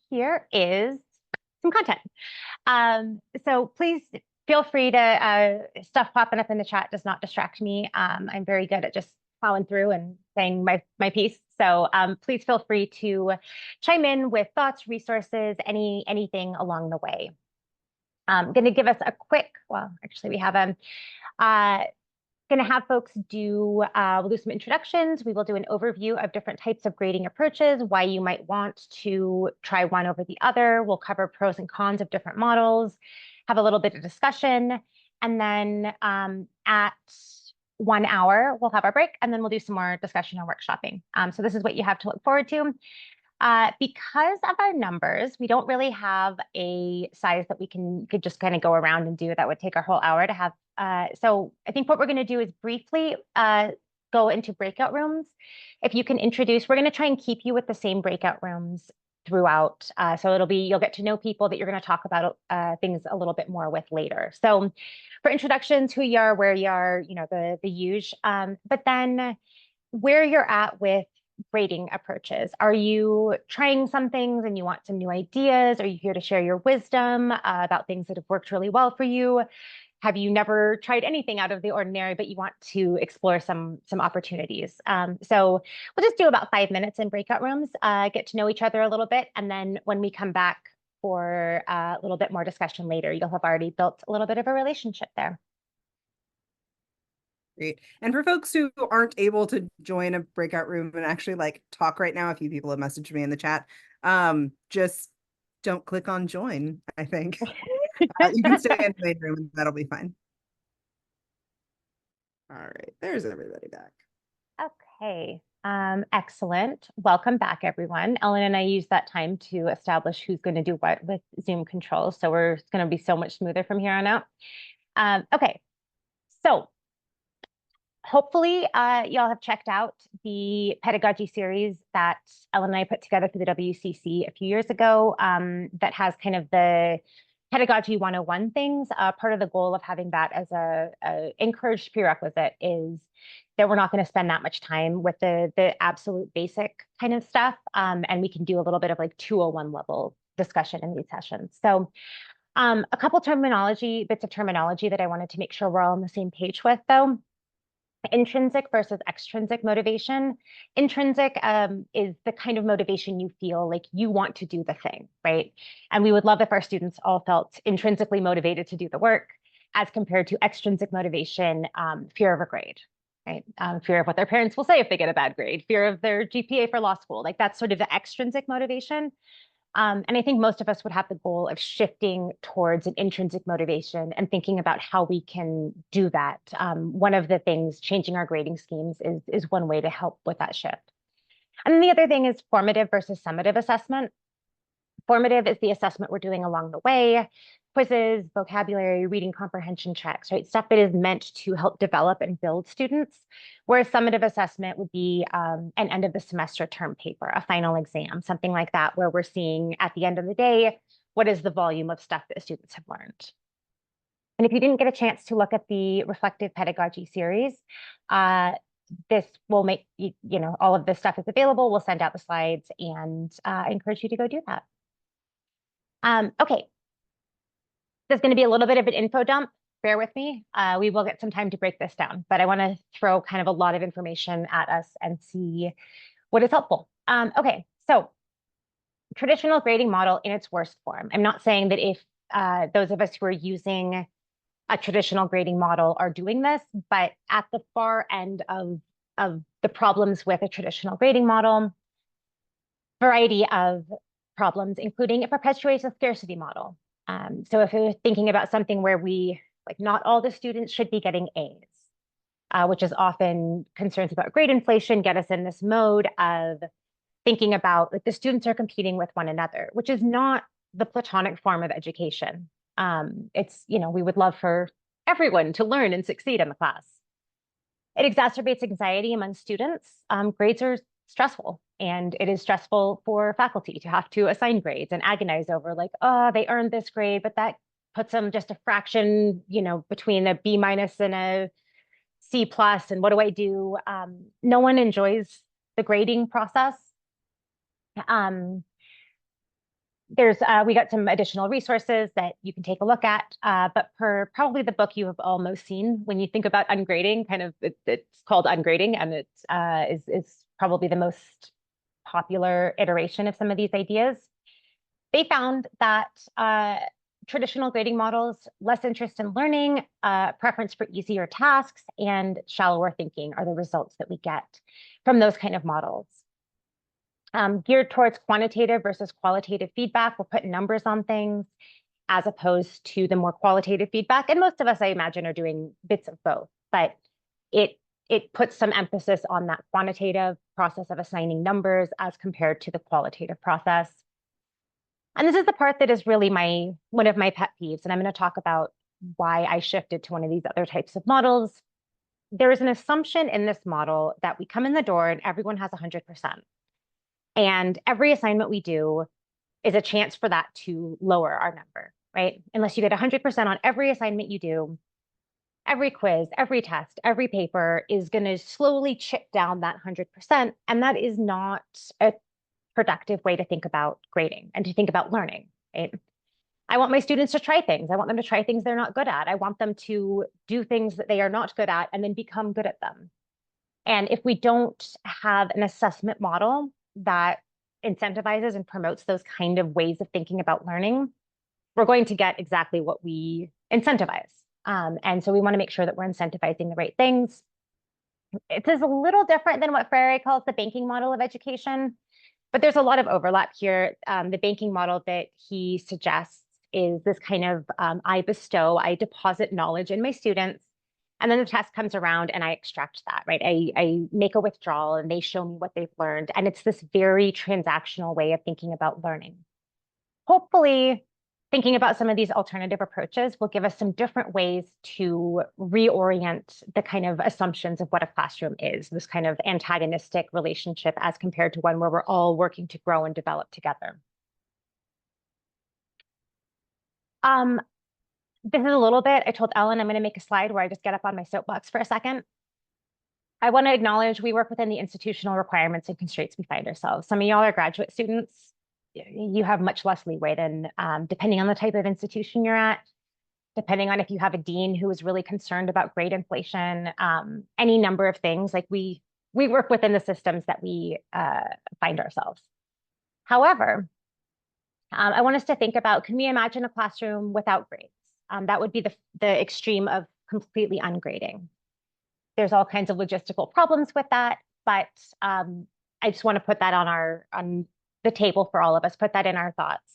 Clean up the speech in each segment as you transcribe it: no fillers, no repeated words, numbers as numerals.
Here is some content. So please feel free to, stuff popping up in the chat does not distract me. I'm very good at just plowing through and saying my piece. So please feel free to chime in with thoughts, resources, anything along the way. I'm going to give us a quick, well, actually we have going to have folks do, we'll do some introductions. We will do an overview of different types of grading approaches, why you might want to try one over the other. We'll cover pros and cons of different models, have a little bit of discussion, and then at 1 hour, we'll have our break, and then we'll do some more discussion and workshopping. So this is what you have to look forward to. Because of our numbers, we don't really have a size that we could just kind of go around and do. That would take our whole hour to have. So I think what we're going to do is briefly go into breakout rooms. If you can introduce, we're going to try and keep you with the same breakout rooms throughout. So it'll be, you'll get to know people that you're going to talk about things a little bit more with later. So for introductions, who you are, where you are, the usual. But then where you're at with grading approaches. Are you trying some things and you want some new ideas? Are you here to share your wisdom about things that have worked really well for you? Have you never tried anything out of the ordinary, but you want to explore some opportunities? So we'll just do about 5 minutes in breakout rooms, get to know each other a little bit. And then when we come back for a little bit more discussion later, you'll have already built a little bit of a relationship there. Great. And for folks who aren't able to join a breakout room and actually talk right now, a few people have messaged me in the chat. Just don't click on join, I think. You can stay in the main room and that'll be fine. All right, there's everybody back. Okay, excellent. Welcome back, everyone. Ellen and I used that time to establish who's going to do what with Zoom controls. So we're going to be so much smoother from here on out. Okay, so hopefully y'all have checked out the pedagogy series that Ellen and I put together for the WCC a few years ago that has kind of the Pedagogy 101 things. Part of the goal of having that as a encouraged prerequisite is that we're not going to spend that much time with the absolute basic kind of stuff. And we can do a little bit of 201 level discussion in these sessions. So a couple bits of terminology that I wanted to make sure we're all on the same page with, though. Intrinsic versus extrinsic motivation. Intrinsic is the kind of motivation you feel like you want to do the thing, right? And we would love if our students all felt intrinsically motivated to do the work, as compared to extrinsic motivation, fear of a grade, right? Fear of what their parents will say if they get a bad grade, fear of their GPA for law school. That's sort of the extrinsic motivation. And I think most of us would have the goal of shifting towards an intrinsic motivation and thinking about how we can do that. One of the things, changing our grading schemes is one way to help with that shift. And then the other thing is formative versus summative assessment. Formative is the assessment we're doing along the way, quizzes, vocabulary, reading comprehension checks, right? Stuff that is meant to help develop and build students. Whereas summative assessment would be an end of the semester term paper, a final exam, something like that, where we're seeing at the end of the day, what is the volume of stuff that students have learned? And if you didn't get a chance to look at the Reflective Pedagogy series, this will make, all of this stuff is available. We'll send out the slides and I encourage you to go do that. Okay, there's going to be a little bit of an info dump. Bear with me. We will get some time to break this down, but I want to throw kind of a lot of information at us and see what is helpful. Okay, so traditional grading model in its worst form. I'm not saying that if those of us who are using a traditional grading model are doing this, but at the far end of the problems with a traditional grading model, variety of problems, including it perpetuates a scarcity model. So if you're thinking about something where not all the students should be getting A's, which is often concerns about grade inflation get us in this mode of thinking about the students are competing with one another, which is not the Platonic form of education. It's, we would love for everyone to learn and succeed in the class. It exacerbates anxiety among students. Grades are stressful, and it is stressful for faculty to have to assign grades and agonize over oh, they earned this grade, but that puts them just a fraction, between a B- and a C+, and what do I do? No one enjoys the grading process. we got some additional resources that you can take a look at. But for probably the book you have almost seen when you think about ungrading, it's called Ungrading, and is probably the most popular iteration of some of these ideas. They found that traditional grading models, less interest in learning, preference for easier tasks, and shallower thinking are the results that we get from those kind of models. Geared towards quantitative versus qualitative feedback. We're putting numbers on things as opposed to the more qualitative feedback. And most of us, I imagine, are doing bits of both, but it puts some emphasis on that quantitative process of assigning numbers as compared to the qualitative process. And this is the part that is really one of my pet peeves. And I'm going to talk about why I shifted to one of these other types of models. There is an assumption in this model that we come in the door and everyone has 100%. And every assignment we do is a chance for that to lower our number, right? Unless you get 100% on every assignment you do, every quiz, every test, every paper is going to slowly chip down that 100%. And that is not a productive way to think about grading and to think about learning, right? I want my students to try things. I want them to try things they're not good at. I want them to do things that they are not good at and then become good at them. And if we don't have an assessment model that incentivizes and promotes those kind of ways of thinking about learning, we're going to get exactly what we incentivize. And so we want to make sure that we're incentivizing the right things. It is a little different than what Freire calls the banking model of education, but there's a lot of overlap here. The banking model that he suggests is this kind of I deposit knowledge in my students, and then the test comes around and I extract that, right? I make a withdrawal and they show me what they've learned. And it's this very transactional way of thinking about learning. Hopefully, thinking about some of these alternative approaches will give us some different ways to reorient the kind of assumptions of what a classroom is, this kind of antagonistic relationship as compared to one where we're all working to grow and develop together. This is a little bit, I told Ellen I'm going to make a slide where I just get up on my soapbox for a second. I want to acknowledge we work within the institutional requirements and constraints we find ourselves. Some of y'all are graduate students. You have much less leeway than, depending on the type of institution you're at, depending on if you have a dean who is really concerned about grade inflation, any number of things. Like we work within the systems that we find ourselves. However, I want us to think about, can we imagine a classroom without grades? That would be the extreme of completely ungrading. There's all kinds of logistical problems with that, but I just want to put that on the table for all of us, put that in our thoughts.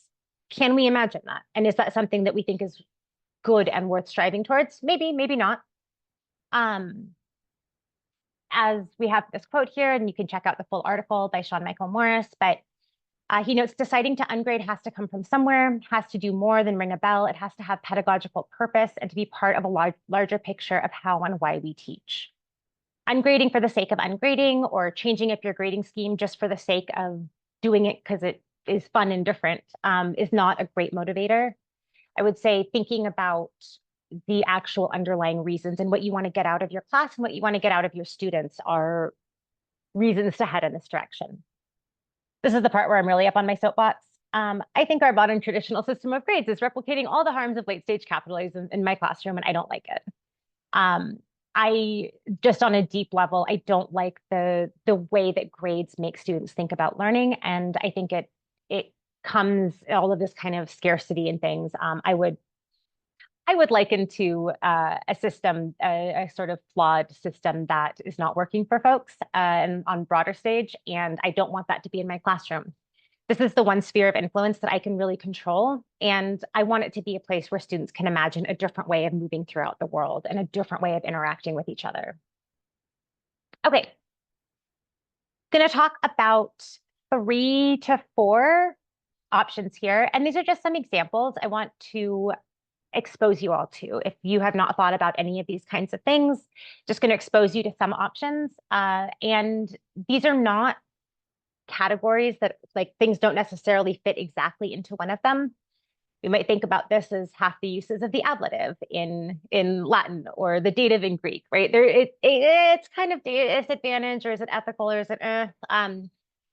Can we imagine that? And is that something that we think is good and worth striving towards? Maybe, maybe not. As we have this quote here, and you can check out the full article by Sean Michael Morris, but he notes deciding to ungrade has to come from somewhere, has to do more than ring a bell. It has to have pedagogical purpose and to be part of a larger picture of how and why we teach. Ungrading for the sake of ungrading or changing up your grading scheme just for the sake of doing it because it is fun and different is not a great motivator. I would say thinking about the actual underlying reasons and what you want to get out of your class and what you want to get out of your students are reasons to head in this direction. This is the part where I'm really up on my soapbox. I think our modern traditional system of grades is replicating all the harms of late stage capitalism in my classroom, and I don't like it. I just on a deep level, I don't like the way that grades make students think about learning, and I think it comes all of this kind of scarcity and things. I would liken to a system, a sort of flawed system that is not working for folks and on broader stage. And I don't want that to be in my classroom. This is the one sphere of influence that I can really control. And I want it to be a place where students can imagine a different way of moving throughout the world and a different way of interacting with each other. Okay. Going to talk about 3 to 4 options here. And these are just some examples I want to expose you all to. If you have not thought about any of these kinds of things, just going to expose you to some options. And these are not categories that like things don't necessarily fit exactly into one of them. We might think about this as half the uses of the ablative in Latin or the dative in Greek, right? It's kind of disadvantage, or is it ethical, or is it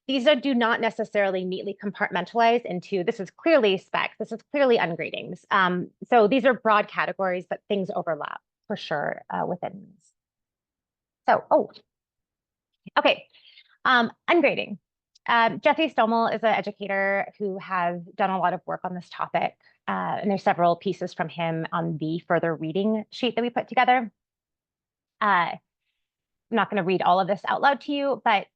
do not necessarily neatly compartmentalize into this is clearly specs, this is clearly ungradings. So these are broad categories, but things overlap for sure within these. So, okay. Ungrading. Jesse Stommel is an educator who has done a lot of work on this topic. And there's several pieces from him on the further reading sheet that we put together. I'm not going to read all of this out loud to you, but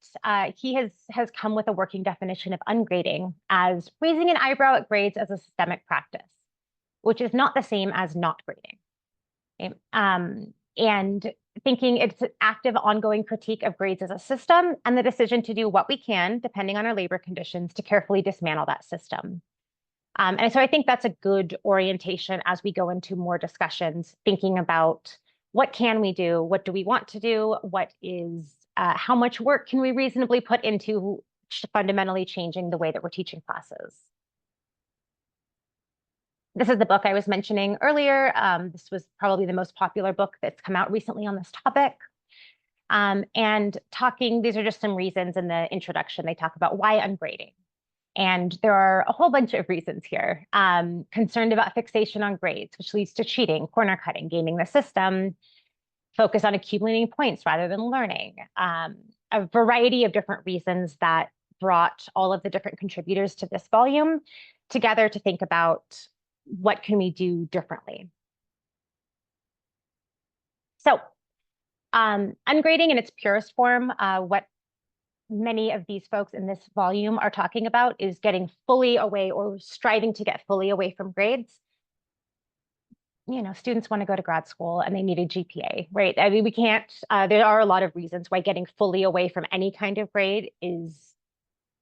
he has come with a working definition of ungrading as raising an eyebrow at grades as a systemic practice, which is not the same as not grading. Okay? And thinking it's an active, ongoing critique of grades as a system and the decision to do what we can, depending on our labor conditions, to carefully dismantle that system. And so I think that's a good orientation as we go into more discussions, thinking about what can we do? What do we want to do? What is, how much work can we reasonably put into fundamentally changing the way that we're teaching classes? This is the book I was mentioning earlier. This was probably the most popular book that's come out recently on this topic. And these are just some reasons in the introduction. They talk about why ungrading. And there are a whole bunch of reasons here. Concerned about fixation on grades, which leads to cheating, corner cutting, gaming the system, focus on accumulating points rather than learning. A variety of different reasons that brought all of the different contributors to this volume together to think about what can we do differently. So ungrading in its purest form, what many of these folks in this volume are talking about is getting fully away or striving to get fully away from grades. You know, students want to go to grad school and they need a GPA, right? I mean, we can't, there are a lot of reasons why getting fully away from any kind of grade is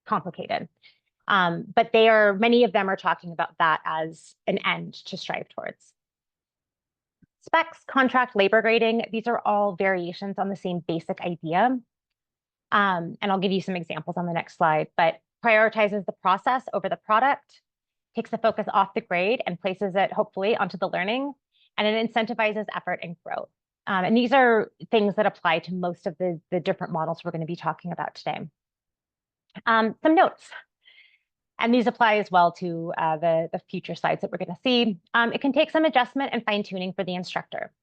complicated. But many of them are talking about that as an end to strive towards. Specs, contract, labor grading, these are all variations on the same basic idea. And I'll give you some examples on the next slide, but prioritizes the process over the product, takes the focus off the grade and places it hopefully onto the learning, and it incentivizes effort and growth. And these are things that apply to most of the different models we're going to be talking about today. Some notes. And these apply as well to the future slides that we're going to see. It can take some adjustment and fine tuning for the instructor.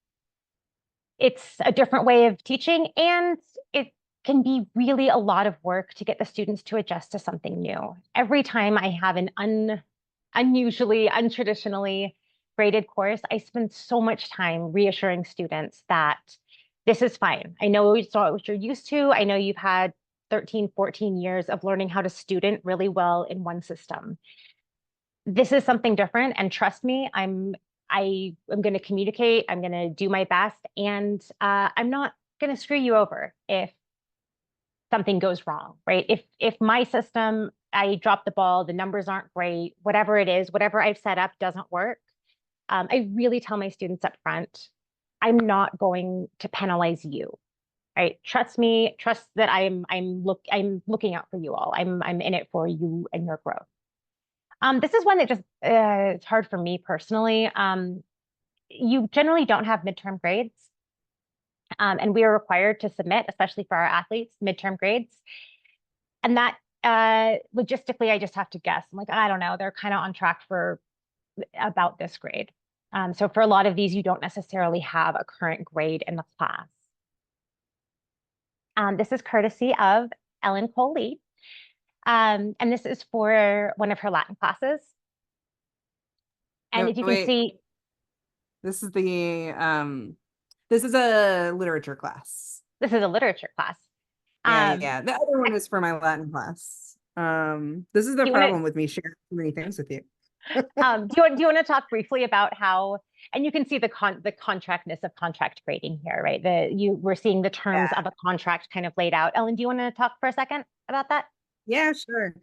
It's a different way of teaching, and it can be really a lot of work to get the students to adjust to something new. Every time I have an unusually, untraditionally graded course, I spend so much time reassuring students that this is fine. I know it's not what you're used to. I know you've had 13, 14 years of learning how to student really well in one system. This is something different, and trust me, I am going to communicate, I'm going to do my best, and I'm not going to screw you over if something goes wrong, right? If my system, I drop the ball, the numbers aren't great, whatever it is, whatever I've set up doesn't work, I really tell my students up front, I'm not going to penalize you. Right? Trust me, trust that I'm looking out for you all. I'm in it for you and your growth. This is one that just it's hard for me personally. You generally don't have midterm grades. And we are required to submit, especially for our athletes, midterm grades. And that logistically, I just have to guess. I'm like, I don't know, they're kind of on track for about this grade. So for a lot of these, you don't necessarily have a current grade in the class. This is courtesy of Ellen Cole-Lee. And this is for one of her Latin classes. And No, if you can wait, see, this is this is a literature class. this is a literature class. Yeah. The other one is for my Latin class. This is the problem with me sharing too many things with you. Do you want to talk briefly about how, and you can see the contractness of contract grading here, right? We're seeing the terms of a contract kind of laid out. Ellen, do you want to talk for a second about that? Yeah, sure.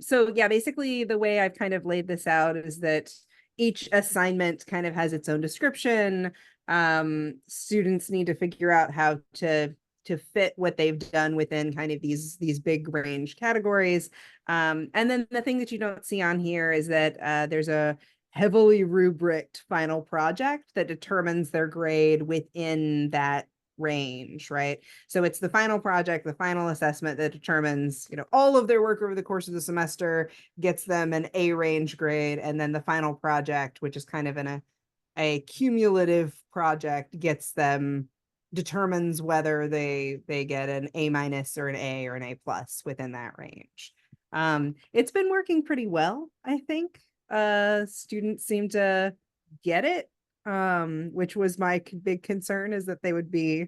So yeah, basically the way I've kind of laid this out is that each assignment kind of has its own description. Students need to figure out how to fit what they've done within kind of these big range categories. And then the thing that you don't see on here is that there's a heavily rubriced final project that determines their grade within that range, right? So it's the final project, the final assessment that determines, all of their work over the course of the semester, gets them an A range grade, and then the final project, which is kind of a cumulative project, determines whether they get an A minus or an A or an A plus within that range. It's been working pretty well, I think. Students seem to get it, which was my big concern, is that they would be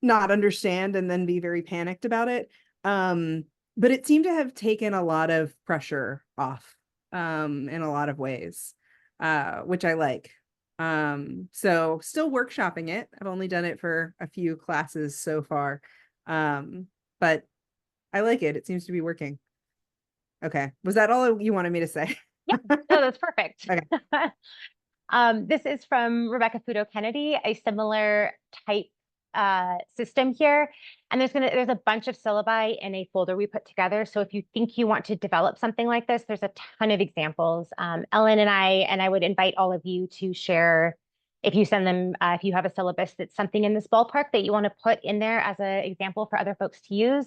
not understand and then be very panicked about it. But it seemed to have taken a lot of pressure off, in a lot of ways, which I like. So still workshopping it. I've only done it for a few classes so far. But I like it. It seems to be working. Okay. Was that all you wanted me to say? Yeah, no, that's perfect. Okay. This is from Rebecca Fudo Kennedy, a similar type system here. And there's a bunch of syllabi in a folder we put together. So if you think you want to develop something like this, there's a ton of examples. Ellen and I would invite all of you to share, if you send them, if you have a syllabus that's something in this ballpark that you want to put in there as an example for other folks to use.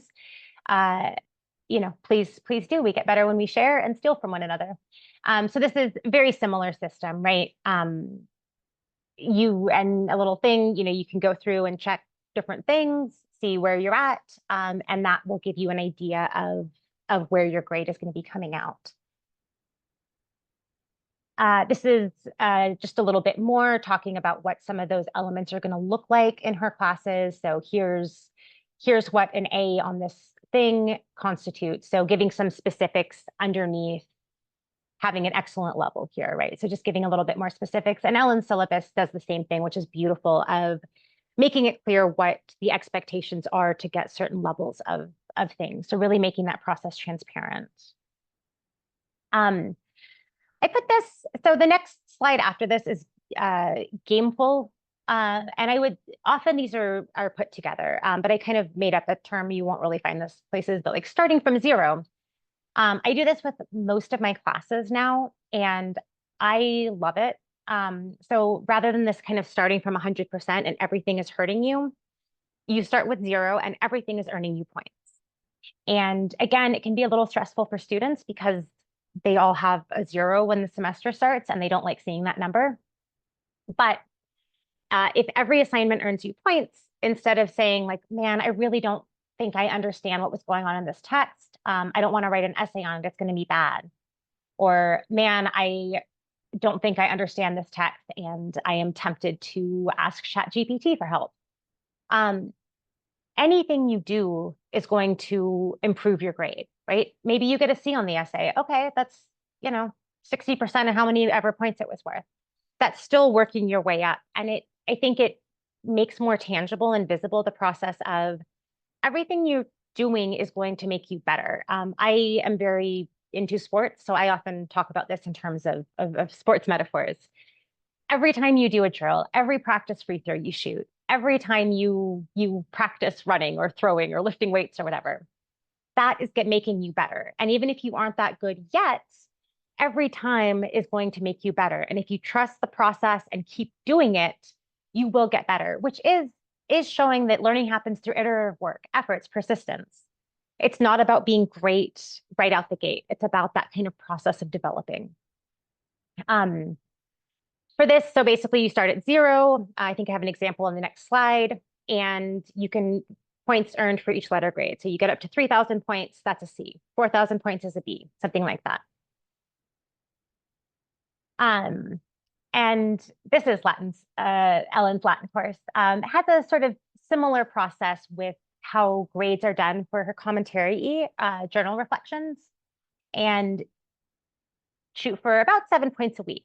Please do. We get better when we share and steal from one another. So this is a very similar system, right? You and a little thing, you can go through and check different things, see where you're at, and that will give you an idea of where your grade is going to be coming out. This is just a little bit more talking about what some of those elements are going to look like in her classes. So here's what an A on this thing constitutes. So giving some specifics underneath having an excellent level here, right? So just giving a little bit more specifics. And Ellen's syllabus does the same thing, which is beautiful, of making it clear what the expectations are to get certain levels of things. So really making that process transparent. I put this, so the next slide after this is gameful. And I would, often these are put together, but I kind of made up a term. You won't really find this places, but like starting from zero. I do this with most of my classes now, and I love it. So rather than this kind of starting from 100% and everything is hurting you, you start with zero and everything is earning you points. And again, it can be a little stressful for students because they all have a zero when the semester starts and they don't like seeing that number. But if every assignment earns you points, instead of saying like, man, I really don't think I understand what was going on in this text. I don't want to write an essay on it. It's going to be bad. Or, man, I don't think I understand this text and I am tempted to ask ChatGPT for help. Anything you do is going to improve your grade, right? Maybe you get a C on the essay. Okay, that's, 60% of how many ever points it was worth. That's still working your way up. And I think it makes more tangible and visible the process of everything you're doing is going to make you better. I am very into sports, so I often talk about this in terms of sports metaphors. Every time you do a drill, every practice free throw you shoot, every time you practice running or throwing or lifting weights or whatever, that is making you better. And even if you aren't that good yet, every time is going to make you better. And if you trust the process and keep doing it, you will get better, which is showing that learning happens through iterative work, efforts, persistence. It's not about being great right out the gate. It's about that kind of process of developing. For this, so basically you start at zero. I think I have an example on the next slide, and you can points earned for each letter grade. So you get up to 3,000 points, that's a C. 4,000 points is a B, something like that. And this is Ellen's Latin course. It has a sort of similar process with how grades are done for her commentary journal reflections, and shoot for about 7 points a week.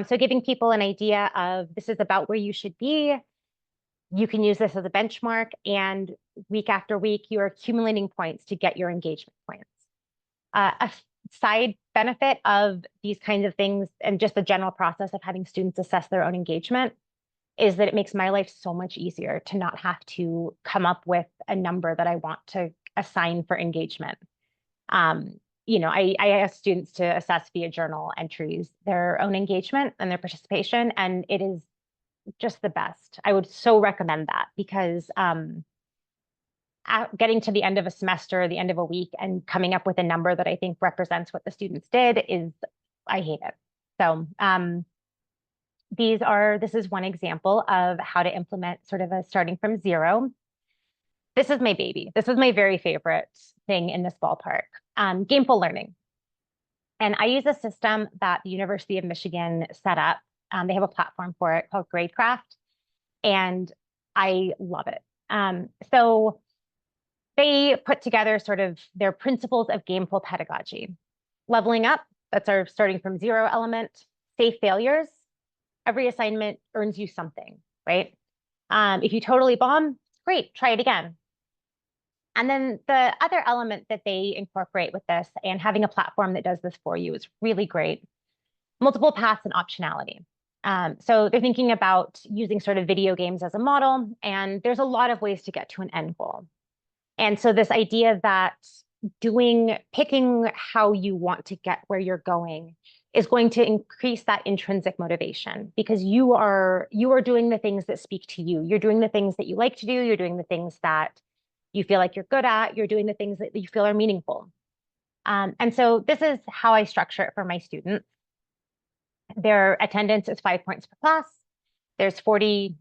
So giving people an idea of this is about where you should be. You can use this as a benchmark, and week after week, you are accumulating points to get your engagement points. A side benefit of these kinds of things and just the general process of having students assess their own engagement is that it makes my life so much easier to not have to come up with a number that I want to assign for engagement. I ask students to assess via journal entries their own engagement and their participation, and it is just the best. I would so recommend that because getting to the end of a semester, the end of a week, and coming up with a number that I think represents what the students did is, I hate it. So this is one example of how to implement sort of a starting from zero. This is my baby. This is my very favorite thing in this ballpark, gameful learning. And I use a system that the University of Michigan set up. They have a platform for it called Gradecraft, and I love it. So they put together sort of their principles of gameful pedagogy. Leveling up, that's our starting from zero element. Safe failures, every assignment earns you something, right? If you totally bomb, great, try it again. And then the other element that they incorporate with this, and having a platform that does this for you, is really great. Multiple paths and optionality. So they're thinking about using sort of video games as a model, and there's a lot of ways to get to an end goal. And so this idea that picking how you want to get where you're going is going to increase that intrinsic motivation because you are doing the things that speak to you. You're doing the things that you like to do. You're doing the things that you feel like you're good at. You're doing the things that you feel are meaningful. And so this is how I structure it for my students. Their attendance is 5 points per class. There's 40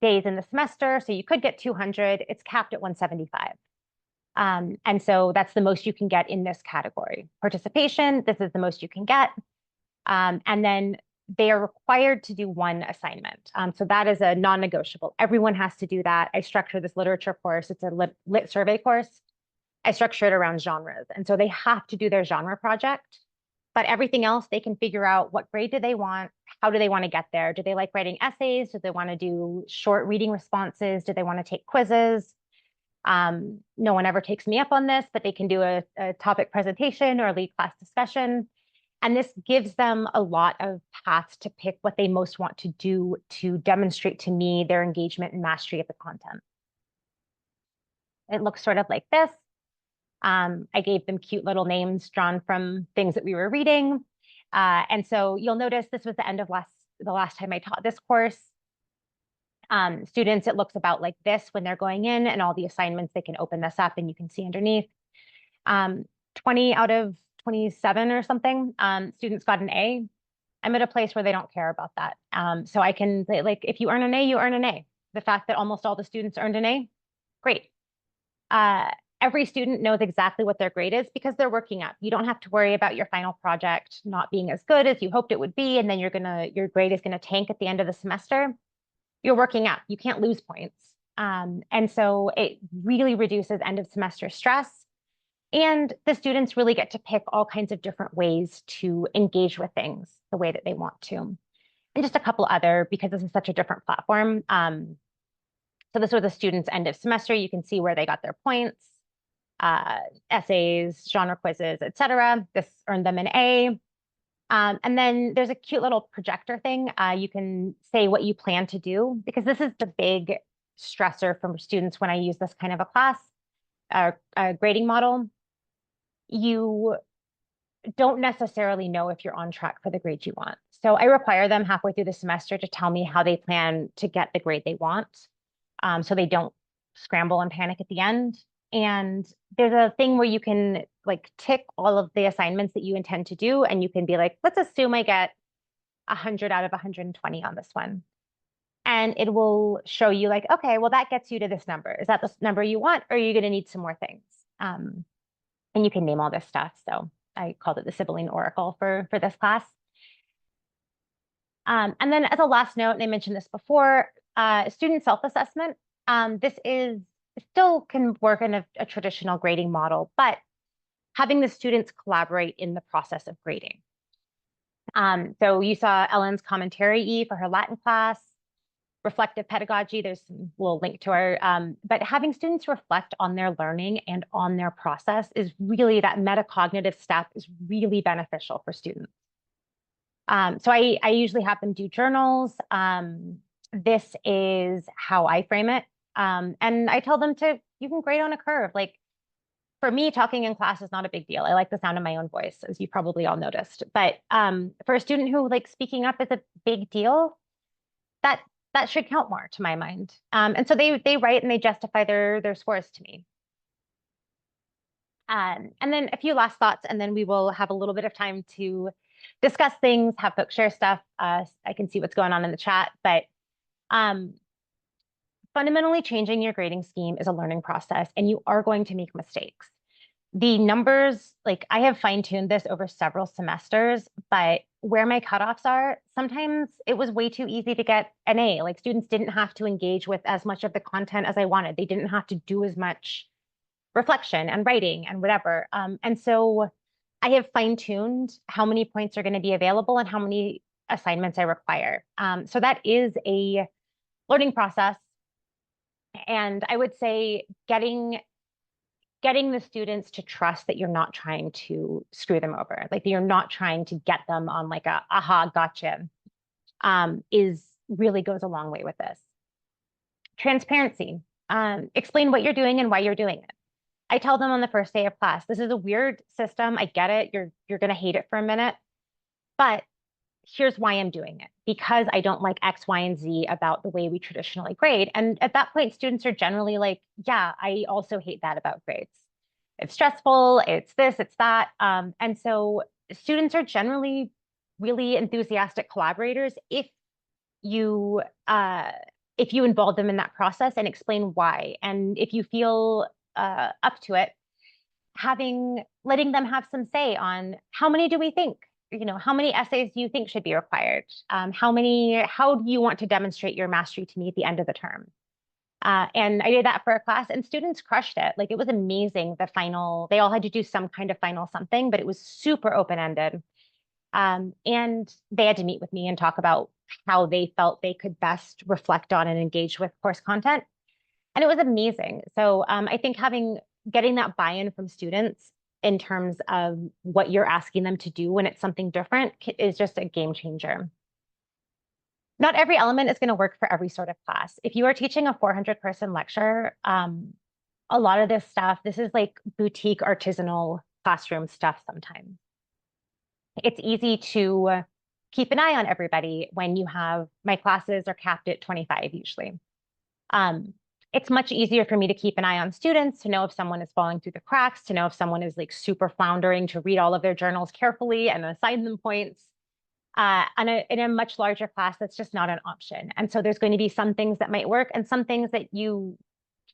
days in the semester, so you could get 200. It's capped at 175. And so that's the most you can get in this category. Participation, this is the most you can get. And then they are required to do one assignment. So that is a non-negotiable. Everyone has to do that. I structure this literature course. It's a lit survey course. I structure it around genres. And so they have to do their genre project. But everything else, they can figure out what grade do they want? How do they want to get there? Do they like writing essays? Do they want to do short reading responses? Do they want to take quizzes? No one ever takes me up on this, but they can do a topic presentation or a lead class discussion. And this gives them a lot of paths to pick what they most want to do to demonstrate to me their engagement and mastery of the content. It looks sort of like this. I gave them cute little names drawn from things that we were reading. And so you'll notice this was the end of the last time I taught this course. Students, it looks about like this when they're going in, and all the assignments, they can open this up and you can see underneath. 20 out of 27 or something, students got an A. I'm at a place where they don't care about that. So I can say, like, if you earn an A, you earn an A. The fact that almost all the students earned an A, great. Every student knows exactly what their grade is because they're working up. You don't have to worry about your final project not being as good as you hoped it would be, and then your grade is gonna tank at the end of the semester. You're working up. You can't lose points. And so it really reduces end of semester stress. And the students really get to pick all kinds of different ways to engage with things the way that they want to. And just a couple other, because this is such a different platform. So this was the students' end of semester. You can see where they got their points, essays, genre quizzes, etc. This earned them an A. And then there's a cute little projector thing. You can say what you plan to do, because this is the big stressor from students when I use this kind of a class, a grading model. You don't necessarily know if you're on track for the grade you want. So I require them halfway through the semester to tell me how they plan to get the grade they want, so they don't scramble and panic at the end. And there's a thing where you can like tick all of the assignments that you intend to do, and you can be like, let's assume I get 100 out of 120 on this one. And it will show you like, okay, well, that gets you to this number. Is that the number you want, or are you going to need some more things? And you can name all this stuff. So I called it the Sibylline Oracle for this class. And then as a last note, and I mentioned this before, student self-assessment. This is still can work in a traditional grading model, but having the students collaborate in the process of grading. So you saw Ellen's commentary E for her Latin class, reflective pedagogy. There's a little link to our, but having students reflect on their learning and on their process is really, that metacognitive step is really beneficial for students. So I usually have them do journals. This is how I frame it. And I tell them you can grade on a curve. Like for me, talking in class is not a big deal. I like the sound of my own voice, as you probably all noticed. But for a student who like speaking up is a big deal, that that should count more to my mind. And so they write and they justify their scores to me. And then a few last thoughts, and then we will have a little bit of time to discuss things, have folks share stuff. I can see what's going on in the chat, but um, fundamentally changing your grading scheme is a learning process, and you are going to make mistakes. The numbers, like I have fine-tuned this over several semesters, but where my cutoffs are, sometimes it was way too easy to get an A. Like students didn't have to engage with as much of the content as I wanted. They didn't have to do as much reflection and writing and whatever. And so I have fine-tuned how many points are going to be available and how many assignments I require. So that is a learning process. And I would say getting the students to trust that you're not trying to screw them over, like that you're not trying to get them on like a aha gotcha, is really goes a long way with this. Transparency. Explain what you're doing and why you're doing it. I tell them on the first day of class, this is a weird system. I get it. You're going to hate it for a minute, but here's why I'm doing it, because I don't like X, Y, and Z about the way we traditionally grade. And at that point, students are generally like, yeah, I also hate that about grades. It's stressful, it's this, it's that. And so students are generally really enthusiastic collaborators you if you involve them in that process and explain why. And if you feel up to it, letting them have some say on how many do we think, how many essays do you think should be required? How do you want to demonstrate your mastery to me at the end of the term? And I did that for a class and students crushed it. Like it was amazing. They all had to do some kind of final something, but it was super open-ended. And they had to meet with me and talk about how they felt they could best reflect on and engage with course content. And it was amazing. So I think getting that buy-in from students in terms of what you're asking them to do when it's something different is just a game changer. Not every element is going to work for every sort of class. If you are teaching a 400-person lecture, a lot of this is like boutique artisanal classroom stuff sometimes. It's easy to keep an eye on everybody when my classes are capped at 25 usually. It's much easier for me to keep an eye on students, to know if someone is falling through the cracks, to know if someone is like super floundering, to read all of their journals carefully and assign them points. In a much larger class, that's just not an option. And so there's going to be some things that might work and some things that you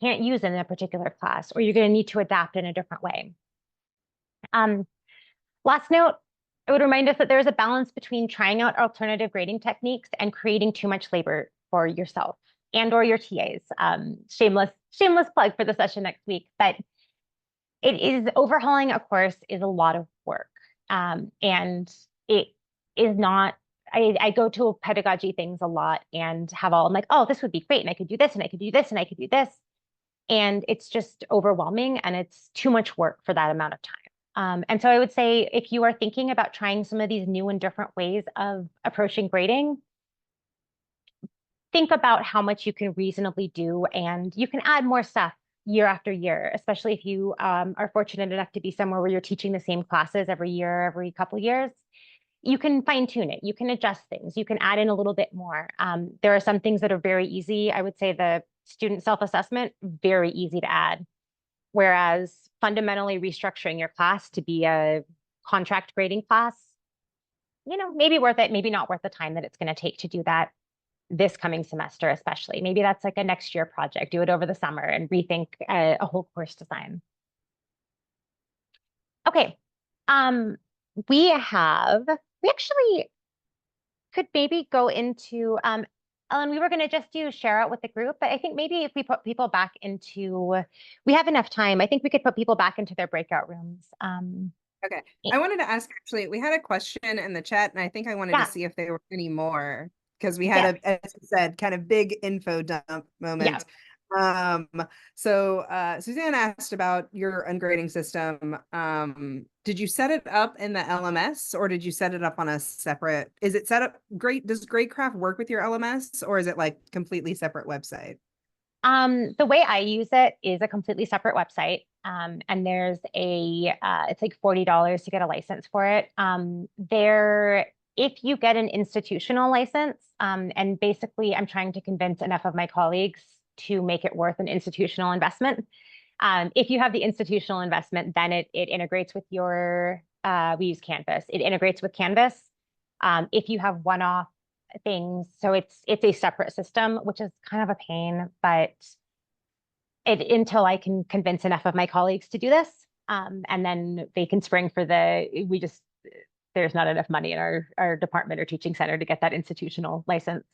can't use in a particular class, or you're going to need to adapt in a different way. Last note, I would remind us that there is a balance between trying out alternative grading techniques and creating too much labor for yourself and or your TAs. Shameless plug for the session next week, but it is overhauling a course is a lot of work. And it is not, I go to pedagogy things a lot and I'm like, oh, this would be great. And I could do this and I could do this and I could do this. And it's just overwhelming and it's too much work for that amount of time. And so I would say if you are thinking about trying some of these new and different ways of approaching grading, think about how much you can reasonably do, and you can add more stuff year after year, especially if you are fortunate enough to be somewhere where you're teaching the same classes every year, every couple of years. You can fine tune it. You can adjust things. You can add in a little bit more. There are some things that are very easy. I would say the student self-assessment, very easy to add. Whereas fundamentally restructuring your class to be a contract grading class, maybe worth it, maybe not worth the time that it's going to take to do that this coming semester, especially. Maybe that's like a next year project. Do it over the summer and rethink a whole course design. Okay. We actually could maybe go into, Ellen, we were going to just do share out with the group, but I think maybe if we put people back we have enough time. I think we could put people back into their breakout rooms. Okay. I wanted to ask, actually, we had a question in the chat, and I think I wanted to see if there were any more, because we had as you said, kind of big info dump moment. So Suzanne asked about your ungrading system. Did you set it up in the LMS, or did you set it up on a separate, is it set up does Gradecraft work with your LMS, or is it like completely separate website? The way I use it is a completely separate website. And there's it's like $40 to get a license for it. There if you get an institutional license, and basically I'm trying to convince enough of my colleagues to make it worth an institutional investment. If you have the institutional investment, then it integrates with your, we use Canvas. It integrates with Canvas. If you have one-off things, so it's a separate system, which is kind of a pain, but until I can convince enough of my colleagues to do this, and then they can spring for there's not enough money in our department or teaching center to get that institutional license.